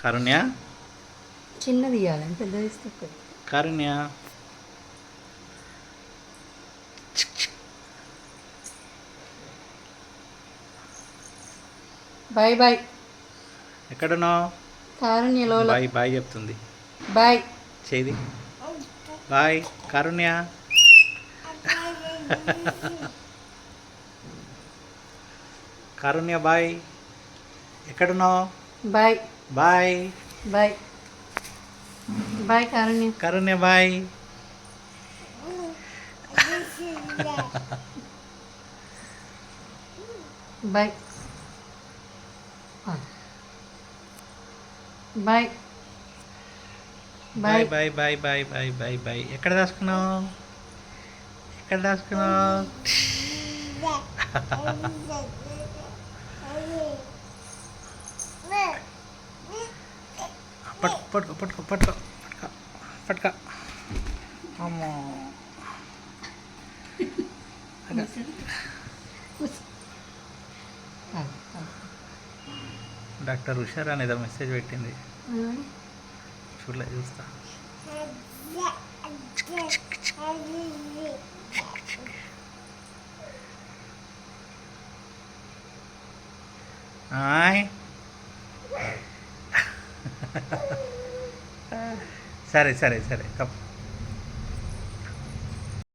కారుణ్య చిన్నది ఇవ్వాలని పెద్దది ఇస్తే కారుణ్య బాయ్ బాయ్. ఎక్కడున్నావు? కారుణ్యలో బాయ్ బాయ్ చెప్తుంది. బాయ్ చేది బాయ్ కారుణ్య. కారుణ్య బాయ్. ఎక్కడున్నావు? Bye bye bye bye Karunya. Karunya bye. Bye bye bye bye bye bye bye bye bye. ఎక్కడ దాచుకున్నావు? ఎక్కడ దాచుకున్నావు? పట్టుకో పట్టుకో పట్టుకో పట్టుకో పట్టుకో పట్టుకో. అమ్మో డాక్టర్ ఉషార్ అనేదో మెసేజ్ పెట్టింది, చూడలే, చూస్తా. హాయ్. సరే సరే సరే తప్పు.